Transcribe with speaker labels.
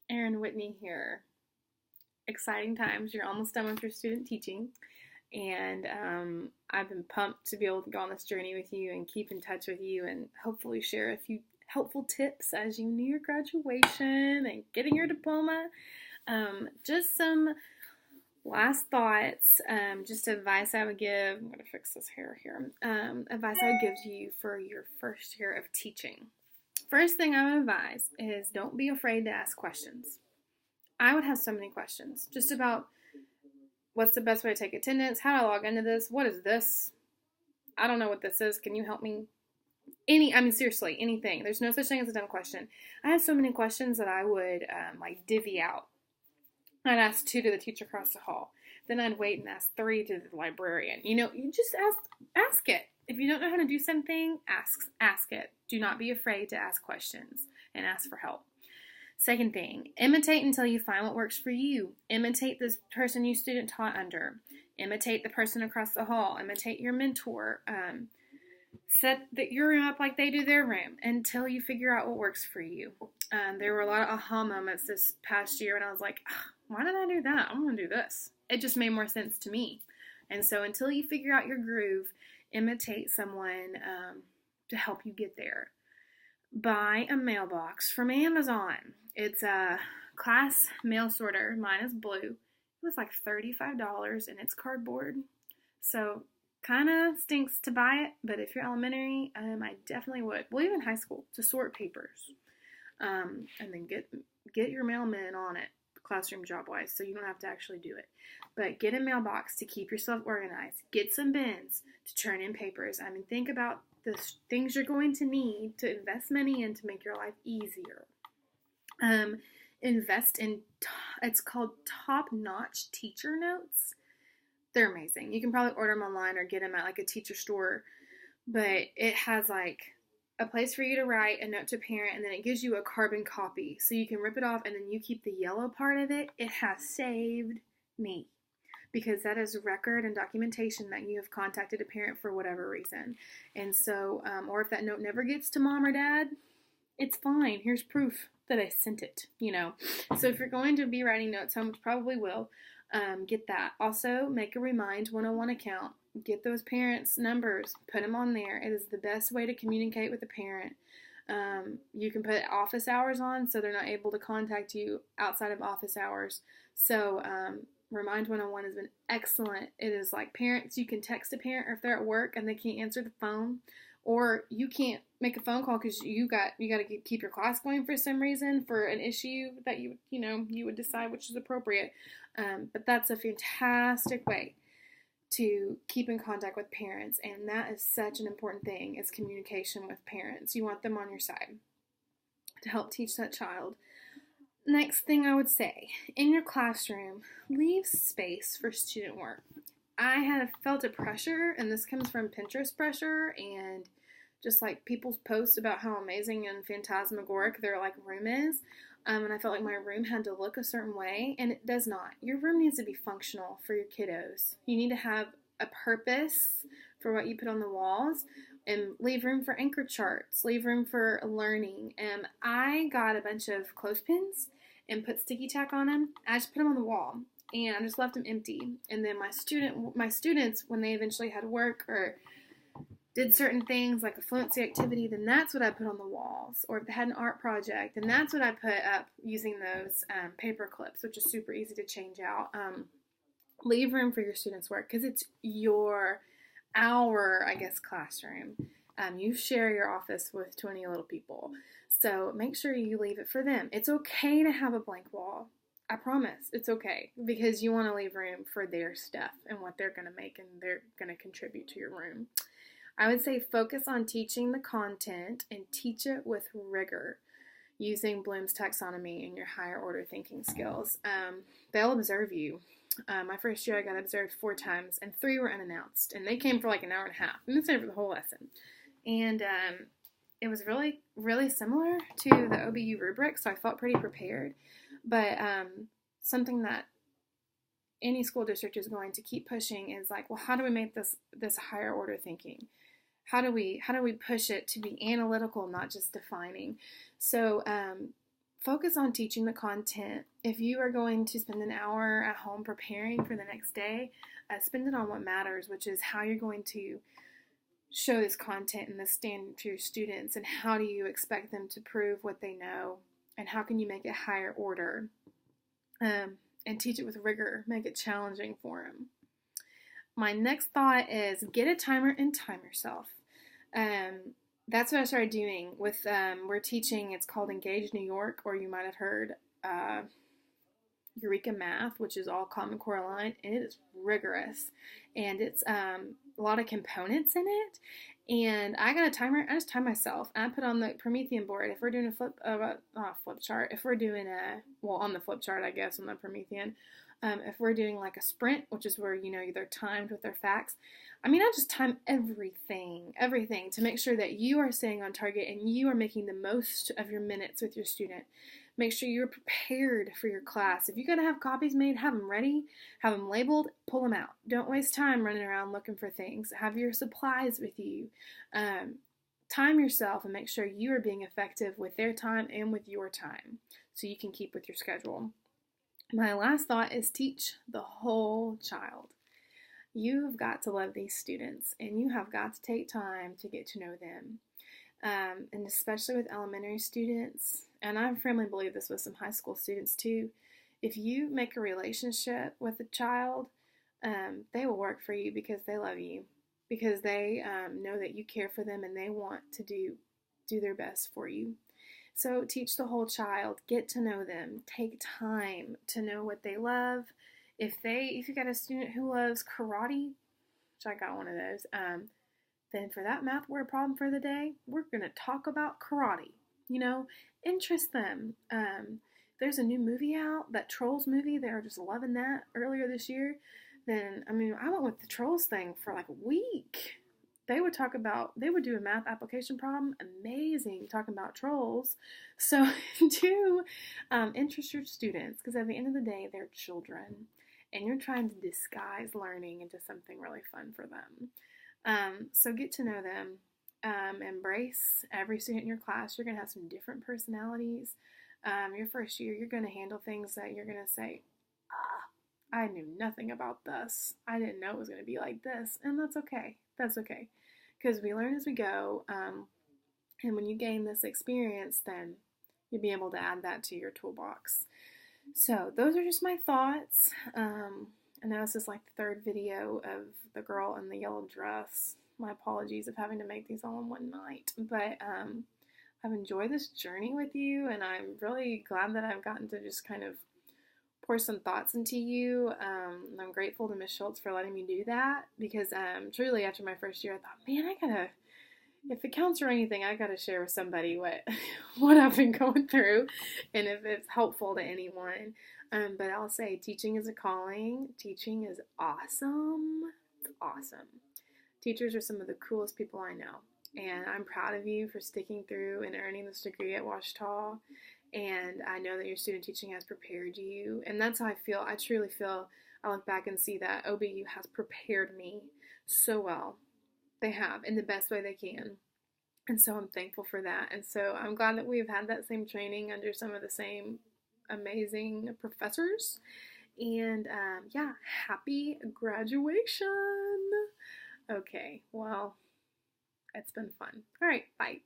Speaker 1: Erin Whitney here. Exciting times. You're almost done with your student teaching, and I've been pumped to be able to go on this journey with you and keep in touch with you and hopefully share a few helpful tips as you near graduation and getting your diploma. Just some last thoughts, just advice I would give. I'm going to fix this hair here. Advice I would give to you for your first year of teaching. First thing I would advise is don't be afraid to ask questions. I would have so many questions just about what's the best way to take attendance, how do I log into this, what is this, I don't know what this is, can you help me? Seriously, anything. There's no such thing as a dumb question. I have so many questions that I would divvy out. I'd ask 2 to the teacher across the hall. Then I'd wait and ask 3 to the librarian. You just ask it. If you don't know how to do something, ask it. Do not be afraid to ask questions and ask for help. Second thing, imitate until you find what works for you. Imitate this person you student taught under. Imitate the person across the hall. Imitate your mentor. Set your room up like they do their room until you figure out what works for you. There were a lot of aha moments this past year, and I was like, why did I do that? I'm going to do this. It just made more sense to me. And so until you figure out your groove, imitate someone to help you get there. Buy a mailbox from Amazon. It's a class mail sorter. Mine is blue. It was like $35 and it's cardboard. So kind of stinks to buy it, but if you're elementary, I definitely would. Well, even high school, to sort papers. And then get your mailman on it, classroom job-wise, so you don't have to actually do it. But get a mailbox to keep yourself organized. Get some bins to turn in papers. Think about the things you're going to need to invest money in to make your life easier. Invest in, it's called Top-Notch Teacher Notes. They're amazing. You can probably order them online or get them at like a teacher store, but it has like a place for you to write a note to a parent, and then it gives you a carbon copy so you can rip it off and then you keep the yellow part of it. It has saved me because that is record and documentation that you have contacted a parent for whatever reason. And so, or if that note never gets to mom or dad, it's fine. Here's proof that I sent it, So if you're going to be writing notes home, which probably will, get that. Also, make a Remind 101 account. Get those parents' numbers. Put them on there. It is the best way to communicate with a parent. You can put office hours on so they're not able to contact you outside of office hours. So Remind 101 has been excellent. It is like parents, you can text a parent if they're at work and they can't answer the phone, or you can't make a phone call because you got to keep your class going for some reason for an issue that you would decide which is appropriate. But that's a fantastic way to keep in contact with parents, and that is such an important thing, is communication with parents. You want them on your side to help teach that child. Next thing I would say, in your classroom, leave space for student work. I have felt a pressure, and this comes from Pinterest pressure and just like people's posts about how amazing and phantasmagoric their like room is. And I felt like my room had to look a certain way, and it does not. Your room needs to be functional for your kiddos. You need to have a purpose for what you put on the walls, and leave room for anchor charts, leave room for learning. And I got a bunch of clothespins and put sticky tack on them. I just put them on the wall, and I just left them empty. And then my students, when they eventually had work or did certain things like a fluency activity, then that's what I put on the walls. Or if they had an art project, then that's what I put up using those paper clips, which is super easy to change out. Leave room for your students' work because it's our classroom. You share your office with 20 little people. So make sure you leave it for them. It's okay to have a blank wall. I promise it's okay, because you want to leave room for their stuff and what they're going to make and they're going to contribute to your room. I would say focus on teaching the content and teach it with rigor using Bloom's taxonomy and your higher order thinking skills. They'll observe you. My first year I got observed 4 times and 3 were unannounced, and they came for like an hour and a half, and this for the whole lesson. And it was really, really similar to the OBU rubric, so I felt pretty prepared. But something that any school district is going to keep pushing is like, well, how do we make this higher order thinking? How do we push it to be analytical, not just defining? So focus on teaching the content. If you are going to spend an hour at home preparing for the next day, spend it on what matters, which is how you're going to show this content and this standard to your students, and how do you expect them to prove what they know, and how can you make it higher order, and teach it with rigor, make it challenging for them. My next thought is get a timer and time yourself. That's what I started doing with, we're teaching, it's called Engage New York, or you might have heard Eureka Math, which is all Common Core aligned, and it is rigorous, and it's a lot of components in it. And I got a timer. I just time myself. I put on the Promethean board. If we're doing a flip chart, if we're doing on the flip chart, I guess, on the Promethean, if we're doing like a sprint, which is where, they're timed with their facts. I just time everything to make sure that you are staying on target and you are making the most of your minutes with your student. Make sure you're prepared for your class. If you're going to have copies made, have them ready, have them labeled, pull them out. Don't waste time running around looking for things. Have your supplies with you. Time yourself and make sure you are being effective with their time and with your time so you can keep with your schedule. My last thought is teach the whole child. You've got to love these students, and you have got to take time to get to know them. And especially with elementary students, and I firmly believe this with some high school students too, if you make a relationship with a child, they will work for you because they love you, because they know that you care for them and they want to do their best for you. So teach the whole child, get to know them, take time to know what they love. If you got a student who loves karate, which I got one of those, then for that math word problem for the day, we're going to talk about karate. Interest them. There's a new movie out, that Trolls movie. They were just loving that earlier this year. Then, I went with the Trolls thing for like a week. They would do a math application problem. Amazing, talking about trolls. So do interest your students, because at the end of the day, they're children. And you're trying to disguise learning into something really fun for them. So get to know them. Embrace every student in your class. You're going to have some different personalities. Your first year, you're going to handle things that you're going to say, I knew nothing about this. I didn't know it was going to be like this. And that's okay. That's okay. Because we learn as we go. And when you gain this experience, then you'll be able to add that to your toolbox. So those are just my thoughts. I know this is like the third video of the girl in the yellow dress. My apologies of having to make these all in one night. But I've enjoyed this journey with you, and I'm really glad that I've gotten to just kind of pour some thoughts into you. And I'm grateful to Ms. Schultz for letting me do that, because truly after my first year, I thought, man, if it counts for anything, I gotta share with somebody what I've been going through, and if it's helpful to anyone. But I'll say teaching is a calling. Teaching is awesome. It's awesome. Teachers are some of the coolest people I know, and I'm proud of you for sticking through and earning this degree at Ouachita. And I know that your student teaching has prepared you, and that's how I feel. I truly feel, I look back and see that OBU has prepared me so well. They have, in the best way they can. And so I'm thankful for that. And so I'm glad that we've had that same training under some of the same amazing professors. And happy graduation. Okay, well, it's been fun. All right, bye.